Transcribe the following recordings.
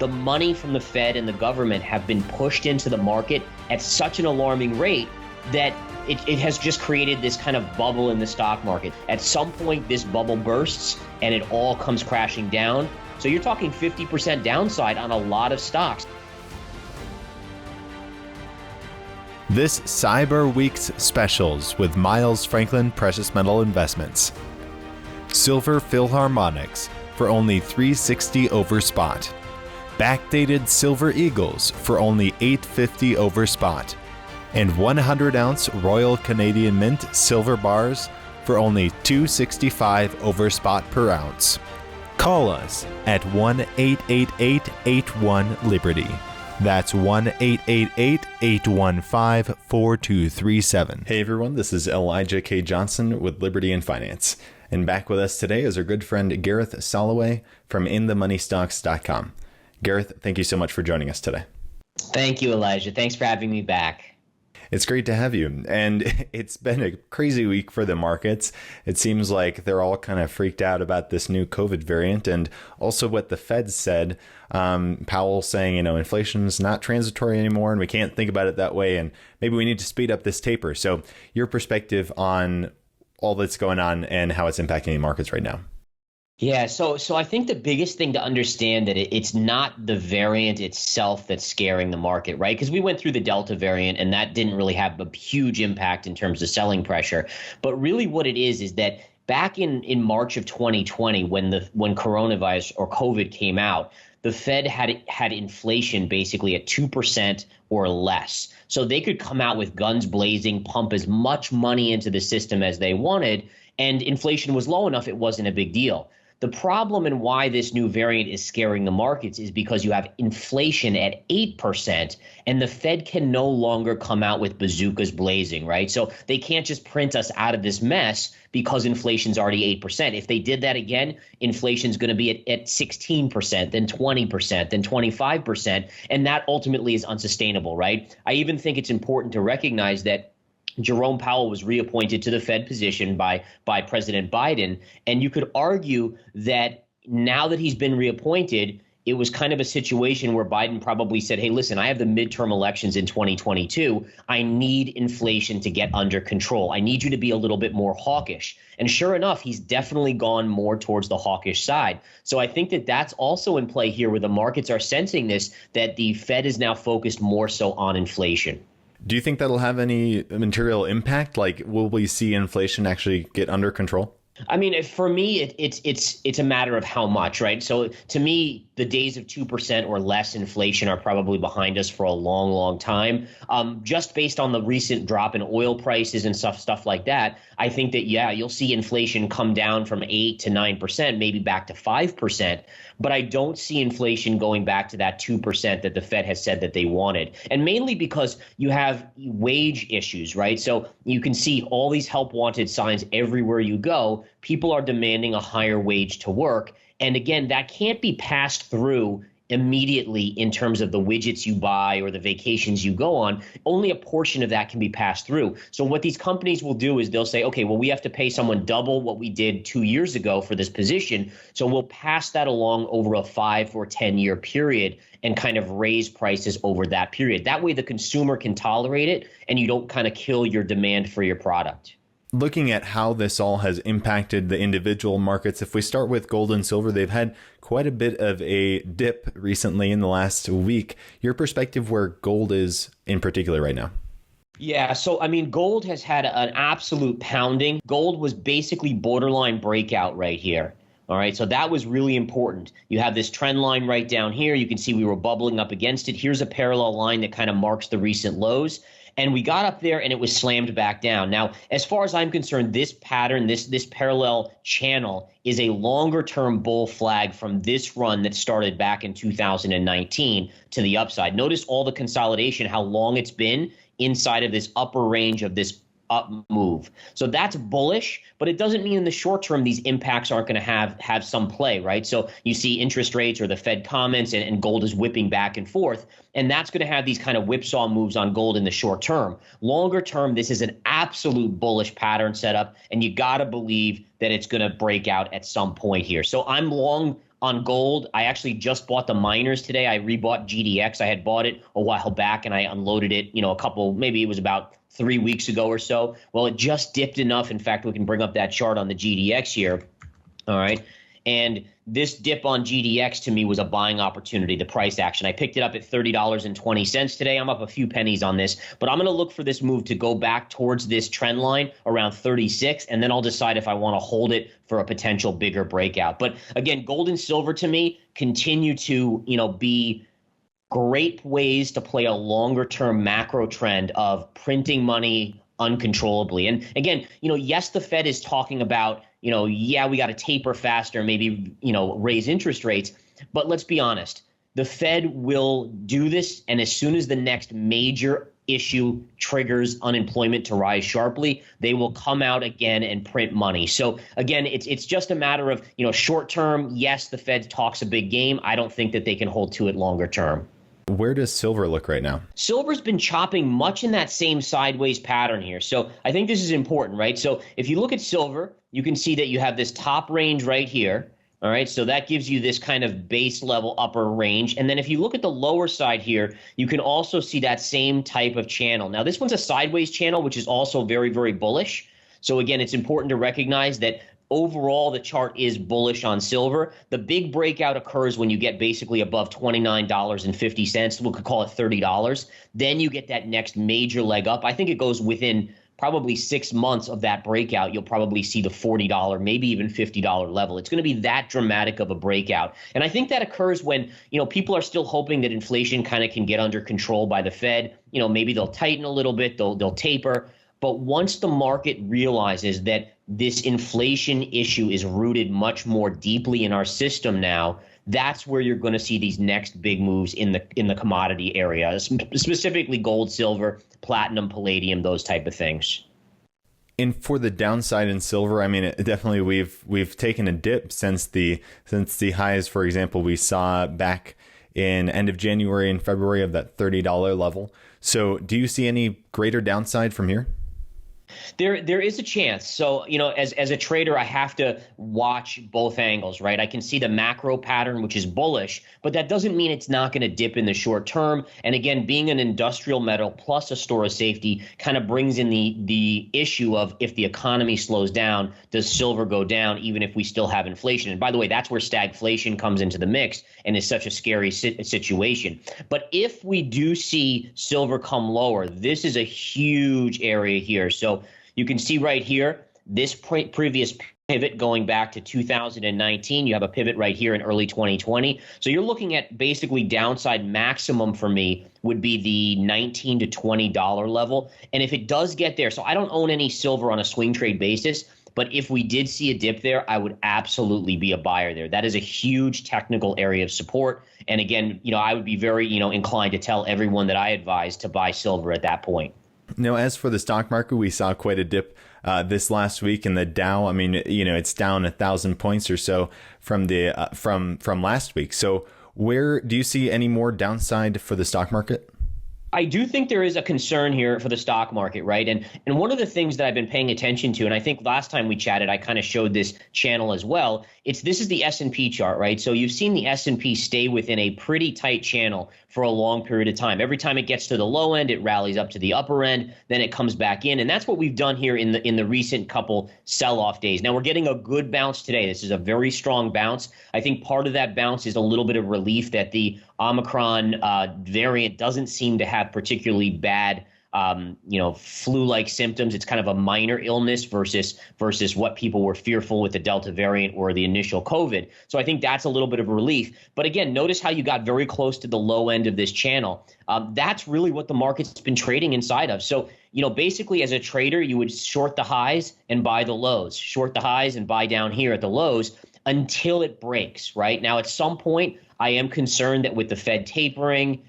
the money from the Fed and the government have been pushed into the market at such an alarming rate that it has just created this kind of bubble in the stock market. At some point, this bubble bursts and it all comes crashing down. So you're talking 50% downside on a lot of stocks. This Cyber Week's specials with Miles Franklin Precious Metal Investments. Silver Philharmonics for only $360 over spot. Backdated Silver Eagles for only $850 over spot. And 100-ounce Royal Canadian Mint silver bars for only $265 over spot per ounce. Call us at 1-888-81-LIBERTY. That's 1-888-815-4237. Hey everyone, this is Elijah K. Johnson with Liberty in Finance. And back with us today is our good friend Gareth Soloway from InTheMoneyStocks.com. Gareth, thank you so much for joining us today. Thank you, Elijah. Thanks for having me back. It's great to have you. And it's been a crazy week for the markets. It seems like they're all kind of freaked out about this new COVID variant and also what the Fed said. Powell saying, inflation's not transitory anymore and we can't think about it that way. And maybe we need to speed up this taper. So your perspective on all that's going on and how it's impacting the markets right now. Yeah, so I think the biggest thing to understand that it's not the variant itself that's scaring the market, right? Because we went through the Delta variant and that didn't really have a huge impact in terms of selling pressure. But really what it is that back in March of 2020, when coronavirus or COVID came out, the Fed had inflation basically at 2% or less. So they could come out with guns blazing, pump as much money into the system as they wanted, and inflation was low enough it wasn't a big deal. The problem and why this new variant is scaring the markets is because you have inflation at 8% and the Fed can no longer come out with bazookas blazing, right? So they can't just print us out of this mess because inflation's already 8%. If they did that again, inflation's going to be at 16%, then 20%, then 25%, and that ultimately is unsustainable, right? I even think it's important to recognize that Jerome Powell was reappointed to the Fed position by President Biden. And you could argue that now that he's been reappointed, it was kind of a situation where Biden probably said, hey, listen, I have the midterm elections in 2022. I need inflation to get under control. I need you to be a little bit more hawkish. And sure enough, he's definitely gone more towards the hawkish side. So I think that that's also in play here where the markets are sensing this, that the Fed is now focused more so on inflation. Do you think that'll have any material impact? Like, will we see inflation actually get under control? I mean, for me, it's a matter of how much, right? So to me, the days of 2% or less inflation are probably behind us for a long, long time. Just based on the recent drop in oil prices and stuff like that, I think that, yeah, you'll see inflation come down from 8 to 9%, maybe back to 5%. But I don't see inflation going back to that 2% that the Fed has said that they wanted. And mainly because you have wage issues, right? So you can see all these help wanted signs everywhere you go. People are demanding a higher wage to work. And again, that can't be passed through immediately in terms of the widgets you buy or the vacations you go on. Only a portion of that can be passed through. So what these companies will do is they'll say, okay, well, we have to pay someone double what we did 2 years ago for this position. So we'll pass that along over a 5 or 10 year period and kind of raise prices over that period. That way the consumer can tolerate it and you don't kind of kill your demand for your product. Looking at how this all has impacted the individual markets, if we start with gold and silver, they've had quite a bit of a dip recently in the last week. Your perspective where gold is in particular right now? Yeah, so I mean, gold has had an absolute pounding. Gold was basically borderline breakout right here. All right, so that was really important. You have this trend line right down here. You can see we were bubbling up against it. Here's a parallel line that kind of marks the recent lows. And we got up there and it was slammed back down. Now, as far as I'm concerned, this pattern, this parallel channel is a longer term bull flag from this run that started back in 2019 to the upside. Notice all the consolidation, how long it's been inside of this upper range of this up move. So that's bullish, but it doesn't mean in the short term these impacts aren't going to have some play, right? So you see interest rates or the Fed comments and gold is whipping back and forth, and that's going to have these kind of whipsaw moves on gold in the short term. Longer term, this is an absolute bullish pattern setup, and you got to believe that it's going to break out at some point here. So I'm long On gold, I actually just bought the miners today. I rebought GDX. I had bought it a while back and I unloaded it, maybe it was about 3 weeks ago or so. Well, it just dipped enough. In fact, we can bring up that chart on the GDX here. All right. And this dip on GDX to me was a buying opportunity, the price action. I picked it up at $30.20 today. I'm up a few pennies on this, but I'm going to look for this move to go back towards this trend line around 36, and then I'll decide if I want to hold it for a potential bigger breakout. But again, gold and silver to me continue to, be great ways to play a longer term macro trend of printing money uncontrollably. And again, yes, the Fed is talking about, we got to taper faster, maybe, raise interest rates. But let's be honest, the Fed will do this. And as soon as the next major issue triggers unemployment to rise sharply, they will come out again and print money. So again, it's just a matter of, short term. Yes, the Fed talks a big game. I don't think that they can hold to it longer term. Where does silver look right now? Silver's been chopping much in that same sideways pattern here. So I think this is important, right? So if you look at silver, you can see that you have this top range right here. All right, so that gives you this kind of base level upper range. And then if you look at the lower side here, you can also see that same type of channel. Now, this one's a sideways channel, which is also very, very bullish. So again, it's important to recognize that overall, the chart is bullish on silver. The big breakout occurs when you get basically above $29.50. We could call it $30. Then you get that next major leg up. I think it goes within probably 6 months of that breakout. You'll probably see the $40, maybe even $50 level. It's going to be that dramatic of a breakout. And I think that occurs when, people are still hoping that inflation kind of can get under control by the Fed. Maybe they'll tighten a little bit, they'll taper. But once the market realizes that this inflation issue is rooted much more deeply in our system now, that's where you're going to see these next big moves in the commodity area, specifically gold, silver, platinum, palladium, those type of things. And for the downside in silver, I mean, definitely we've taken a dip since the highs, for example, we saw back in end of January and February of that $30 level. So do you see any greater downside from here? There is a chance. So, as a trader, I have to watch both angles, right? I can see the macro pattern, which is bullish, but that doesn't mean it's not going to dip in the short term. And again, being an industrial metal plus a store of safety kind of brings in the issue of if the economy slows down, does silver go down, even if we still have inflation? And by the way, that's where stagflation comes into the mix and is such a scary situation. But if we do see silver come lower, this is a huge area here. So you can see right here, this previous pivot going back to 2019. You have a pivot right here in early 2020. So you're looking at basically downside maximum for me would be the $19 to $20 level. And if it does get there, so I don't own any silver on a swing trade basis, but if we did see a dip there, I would absolutely be a buyer there. That is a huge technical area of support. And again, I would be very, inclined to tell everyone that I advise to buy silver at that point. Now, as for the stock market, we saw quite a dip this last week in the Dow. I mean, it's down 1,000 points or so from the from last week. So where do you see any more downside for the stock market? I do think there is a concern here for the stock market, right? And one of the things that I've been paying attention to, and I think last time we chatted, I kind of showed this channel as well. This is the S&P chart, right? So you've seen the S&P stay within a pretty tight channel for a long period of time. Every time it gets to the low end, it rallies up to the upper end, then it comes back in. And that's what we've done here in the recent couple sell-off days. Now we're getting a good bounce today. This is a very strong bounce. I think part of that bounce is a little bit of relief that the Omicron variant doesn't seem to have particularly bad flu-like symptoms. It's kind of a minor illness versus what people were fearful with the Delta variant or the initial COVID. So I think that's a little bit of a relief. But again, notice how you got very close to the low end of this channel. That's really what the market's been trading inside of. So, basically as a trader, you would short the highs and buy the lows, short the highs and buy down here at the lows until it breaks, right? Now, at some point, I am concerned that with the Fed tapering,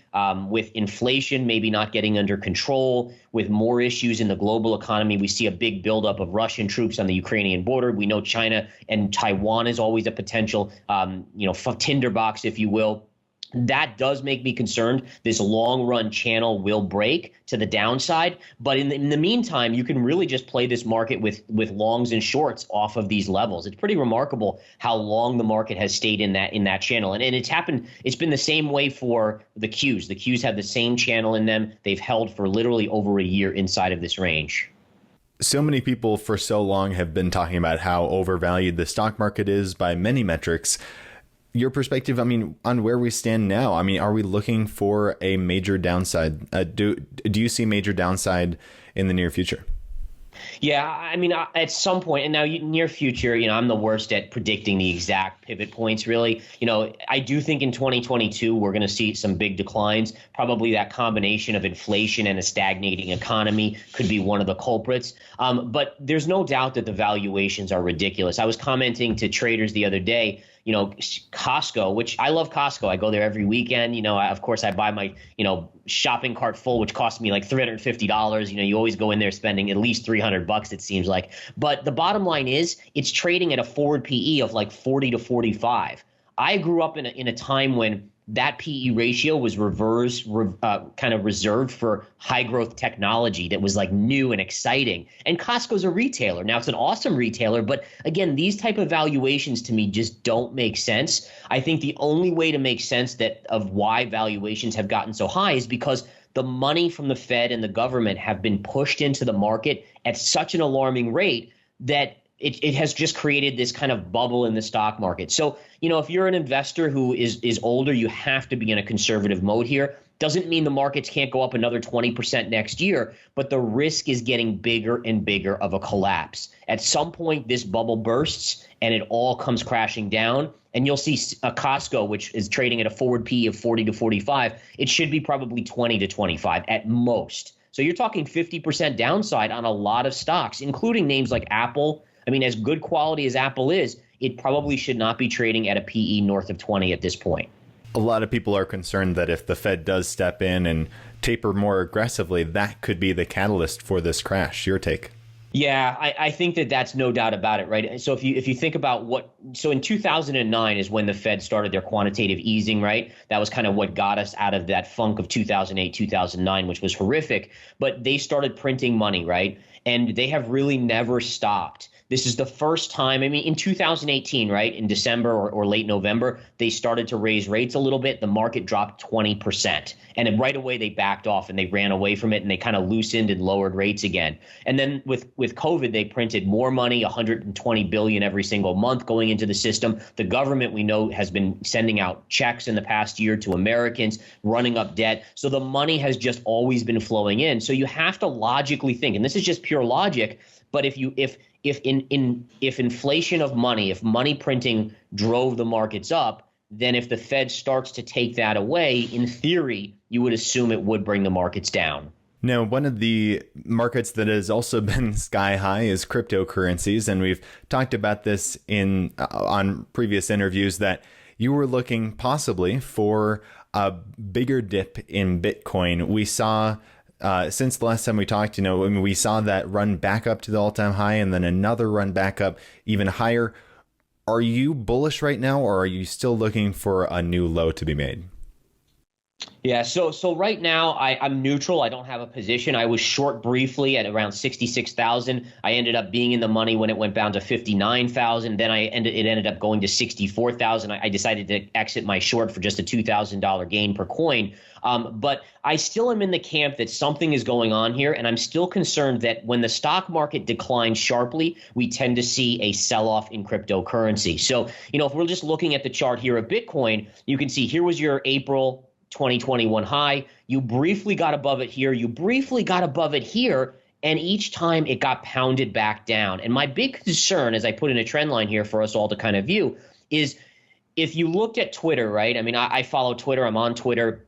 with inflation maybe not getting under control, with more issues in the global economy, we see a big buildup of Russian troops on the Ukrainian border. We know China and Taiwan is always a potential, tinderbox, if you will. That does make me concerned. This long run channel will break to the downside. But in the meantime, you can really just play this market with longs and shorts off of these levels. It's pretty remarkable how long the market has stayed in that channel. And it's happened. It's been the same way for the Qs. The Qs have the same channel in them. They've held for literally over a year inside of this range. So many people for so long have been talking about how overvalued the stock market is by many metrics. Your perspective, I mean, on where we stand now, I mean, are we looking for a major downside? Do you see major downside in the near future? Yeah, I mean, at some point, and now near future, I'm the worst at predicting the exact pivot points, really. I do think in 2022, we're going to see some big declines. Probably that combination of inflation and a stagnating economy could be one of the culprits. But there's no doubt that the valuations are ridiculous. I was commenting to traders the other day, Costco, which I love Costco. I go there every weekend. Of course, I buy my, shopping cart full, which costs me like $350. You always go in there spending at least $300, it seems like. But the bottom line is it's trading at a forward PE of like 40 to 45. I grew up in a time when that PE ratio was kind of reserved for high growth technology that was like new and exciting. And Costco's a retailer. Now it's an awesome retailer, but again, these type of valuations to me just don't make sense. I think the only way to make sense of why valuations have gotten so high is because the money from the Fed and the government have been pushed into the market at such an alarming rate that it has just created this kind of bubble in the stock market. So, if you're an investor who is older, you have to be in a conservative mode here. Doesn't mean the markets can't go up another 20% next year, but the risk is getting bigger and bigger of a collapse. At some point, this bubble bursts and it all comes crashing down. And you'll see a Costco, which is trading at a forward PE of 40 to 45. It should be probably 20 to 25 at most. So you're talking 50% downside on a lot of stocks, including names like Apple. I mean, as good quality as Apple is, it probably should not be trading at a PE north of 20 at this point. A lot of people are concerned that if the Fed does step in and taper more aggressively, that could be the catalyst for this crash. Your take? Yeah, I think that's no doubt about it, right? So if you think about so in 2009 is when the Fed started their quantitative easing, right? That was kind of what got us out of that funk of 2008, 2009, which was horrific. But they started printing money, right? And they have really never stopped. This is the first time, I mean, in 2018, right, in December or late November, they started to raise rates a little bit. The market dropped 20%. And then right away, they backed off and they ran away from it and they kind of loosened and lowered rates again. And then with COVID, they printed more money, 120 billion every single month going into the system. The government, we know, has been sending out checks in the past year to Americans, running up debt. So the money has just always been flowing in. So you have to logically think, and this is just pure logic, but if inflation of money, if money printing drove the markets up, then if the Fed starts to take that away, in theory, you would assume it would bring the markets down. Now, one of the markets that has also been sky high is cryptocurrencies. And we've talked about this on previous interviews that you were looking possibly for a bigger dip in Bitcoin. We saw since the last time we talked, we saw that run back up to the all-time high and then another run back up even higher. Are you bullish right now, or are you still looking for a new low to be made? Yeah, so right now I'm neutral. I don't have a position. I was short briefly at around 66,000. I ended up being in the money when it went down to 59,000. Then it ended up going to 64,000. I decided to exit my short for just a $2,000 gain per coin. But I still am in the camp that something is going on here, and I'm still concerned that when the stock market declines sharply, we tend to see a sell-off in cryptocurrency. So, if we're just looking at the chart here of Bitcoin, you can see here was your April 2021 high. You briefly got above it here. You briefly got above it here. And each time it got pounded back down. And my big concern, as I put in a trend line here for us all to kind of view, is if you looked at Twitter, right? I mean, I follow Twitter. I'm on Twitter.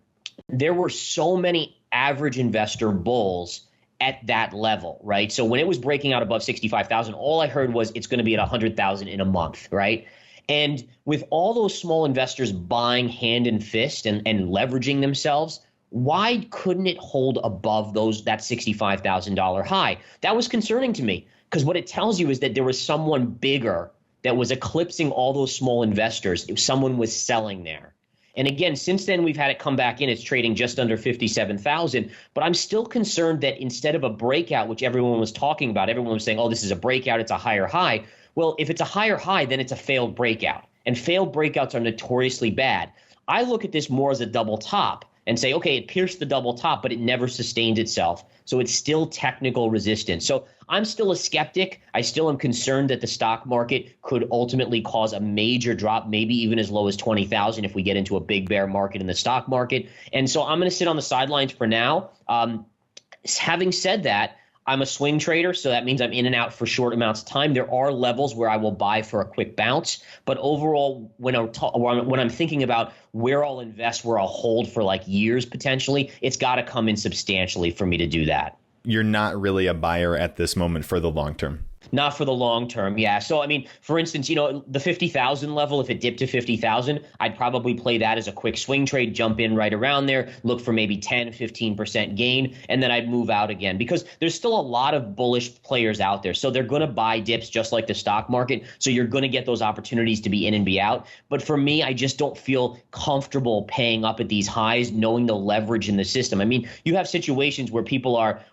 There were so many average investor bulls at that level, right? So when it was breaking out above 65,000, all I heard was it's going to be at 100,000 in a month, right? And with all those small investors buying hand and fist and leveraging themselves, why couldn't it hold above that $65,000 high? That was concerning to me, because what it tells you is that there was someone bigger that was eclipsing all those small investors. Someone was selling there. And again, since then, we've had it come back in. It's trading just under 57,000. But I'm still concerned that instead of a breakout, which everyone was talking about, everyone was saying, oh, this is a breakout, it's a higher high. Well, if it's a higher high, then it's a failed breakout. And failed breakouts are notoriously bad. I look at this more as a double top and say, okay, it pierced the double top, but it never sustained itself. So it's still technical resistance. So I'm still a skeptic. I still am concerned that the stock market could ultimately cause a major drop, maybe even as low as 20,000 if we get into a big bear market in the stock market. And so I'm going to sit on the sidelines for now. Having said that, I'm a swing trader, so that means I'm in and out for short amounts of time. There are levels where I will buy for a quick bounce, but overall, when I'm thinking about where I'll invest, where I'll hold for like years potentially, it's got to come in substantially for me to do that. You're not really a buyer at this moment for the long term. Not for the long term, yeah. So, I mean, for instance, the 50,000 level, if it dipped to 50,000, I'd probably play that as a quick swing trade, jump in right around there, look for maybe 10, 15% gain, and then I'd move out again because there's still a lot of bullish players out there. So they're going to buy dips just like the stock market. So you're going to get those opportunities to be in and be out. But for me, I just don't feel comfortable paying up at these highs, knowing the leverage in the system. I mean, you have situations where people are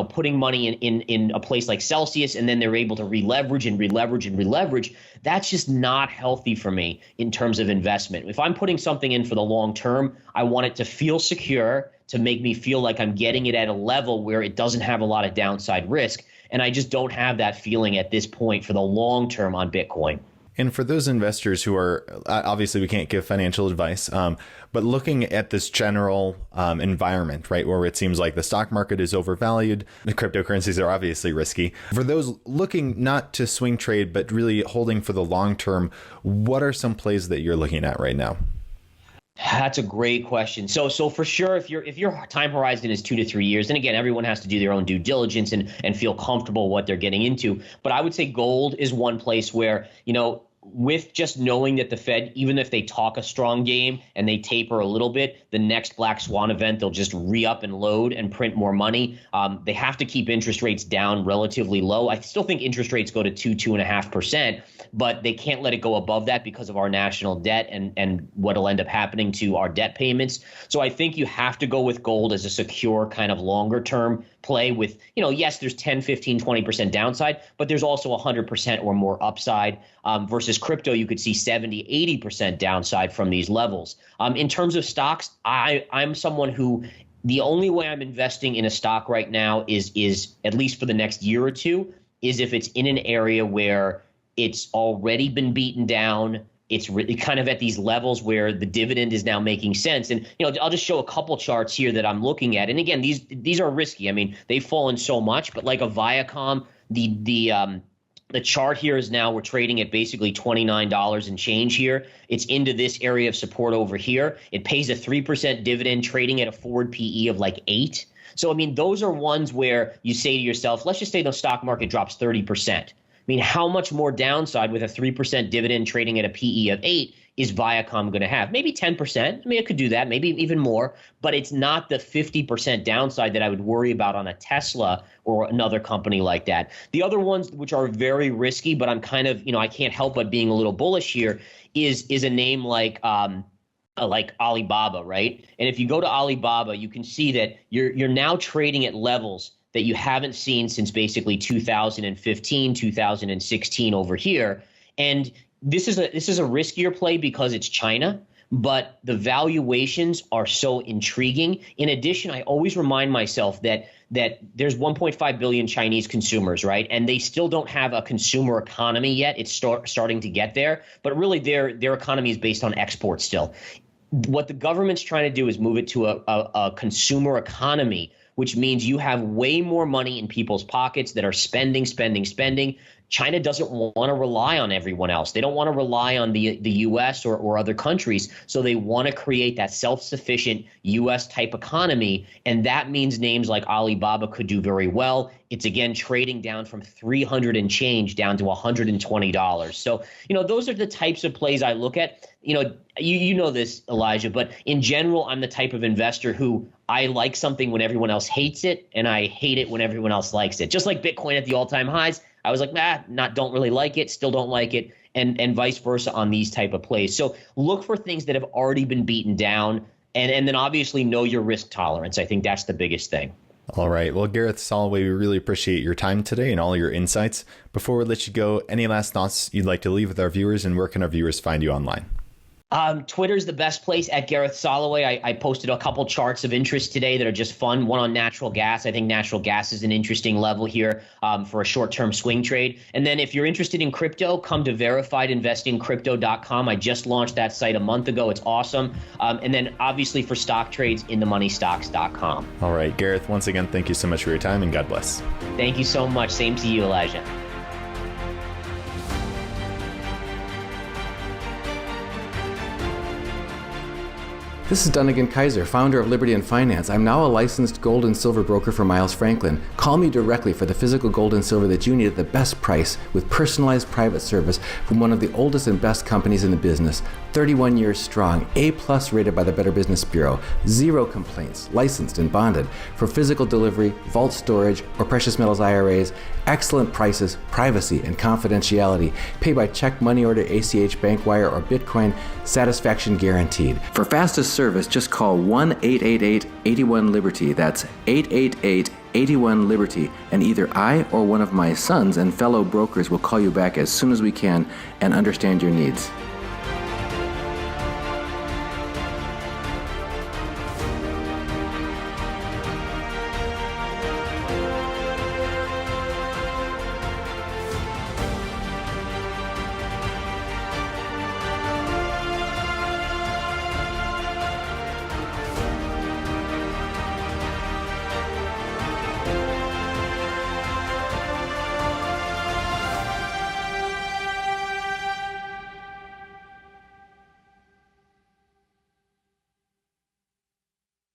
putting money in a place like Celsius, and then they're able to re-leverage and re-leverage and re-leverage. That's just not healthy for me in terms of investment. If I'm putting something in for the long term, I want it to feel secure, to make me feel like I'm getting it at a level where it doesn't have a lot of downside risk. And I just don't have that feeling at this point for the long term on Bitcoin. And for those investors who are, obviously we can't give financial advice, but looking at this general environment, right, where it seems like the stock market is overvalued, the cryptocurrencies are obviously risky. For those looking not to swing trade, but really holding for the long term, what are some plays that you're looking at right now? That's a great question. So for sure, if your time horizon is 2 to 3 years, and again, everyone has to do their own due diligence and feel comfortable what they're getting into. But I would say gold is one place where, with just knowing that the Fed, even if they talk a strong game and they taper a little bit, the next black swan event, they'll just re-up and load and print more money. They have to keep interest rates down relatively low. I still think interest rates go to 2.5%, but they can't let it go above that because of our national debt and what'll end up happening to our debt payments. So I think you have to go with gold as a secure kind of longer term play with, yes, there's 10, 15, 20% downside, but there's also 100% or more upside versus crypto. You could see 70, 80% downside from these levels. In terms of stocks, I'm someone who the only way I'm investing in a stock right now is at least for the next year or two, is if it's in an area where it's already been beaten down. It's really kind of at these levels where the dividend is now making sense. And, I'll just show a couple charts here that I'm looking at. And again, these are risky. I mean, they've fallen so much, but like a Viacom, the chart here is now we're trading at basically $29 and change here. It's into this area of support over here. It pays a 3% dividend, trading at a forward PE of like 8. So, I mean, those are ones where you say to yourself, let's just say the stock market drops 30%. I mean, how much more downside with a 3% dividend trading at a PE of 8 is Viacom going to have? Maybe 10%. I mean, it could do that, maybe even more, but it's not the 50% downside that I would worry about on a Tesla or another company like that. The other ones which are very risky, but I'm kind of, I can't help but being a little bullish here, is a name like Alibaba, right? And if you go to Alibaba, you can see that you're now trading at levels that you haven't seen since basically 2015, 2016 over here. And this is a riskier play because it's China, but the valuations are so intriguing. In addition, I always remind myself that there's 1.5 billion Chinese consumers, right? And they still don't have a consumer economy yet. It's starting to get there, but really their economy is based on exports still. What the government's trying to do is move it to a consumer economy, which means you have way more money in people's pockets that are spending. China doesn't want to rely on everyone else. They don't want to rely on the U.S. or other countries. So they want to create that self-sufficient U.S. type economy. And that means names like Alibaba could do very well. It's, again, trading down from 300 and change down to $120. So, those are the types of plays I look at. You know this, Elijah, but in general, I'm the type of investor who I like something when everyone else hates it, and I hate it when everyone else likes it. Just like Bitcoin at the all-time highs, I was like, don't really like it, still don't like it. and vice versa on these type of plays. So look for things that have already been beaten down, and then obviously know your risk tolerance. I think that's the biggest thing. All right. Well, Gareth Soloway, we really appreciate your time today and all your insights. Before we let you go, any last thoughts you'd like to leave with our viewers, and where can our viewers find you online? Twitter's the best place, at Gareth Soloway. I posted a couple charts of interest today that are just fun. One on natural gas. I think natural gas is an interesting level here for a short-term swing trade. And then if you're interested in crypto, come to verifiedinvestingcrypto.com. I just launched that site a month ago. It's awesome. And then obviously for stock trades, inthemoneystocks.com. All right, Gareth, once again, thank you so much for your time, and God bless. Thank you so much. Same to you, Elijah. This is Dunnigan Kaiser, founder of Liberty and Finance. I'm now a licensed gold and silver broker for Miles Franklin. Call me directly for the physical gold and silver that you need at the best price with personalized private service from one of the oldest and best companies in the business. 31 years strong, A+ rated by the Better Business Bureau, 0 complaints, licensed and bonded. For physical delivery, vault storage, or precious metals IRAs, excellent prices, privacy, and confidentiality. Pay by check, money order, ACH, bank wire, or Bitcoin. Satisfaction guaranteed. For fastest service, just call 1-888-81-LIBERTY. That's 888-81-LIBERTY. And either I or one of my sons and fellow brokers will call you back as soon as we can and understand your needs.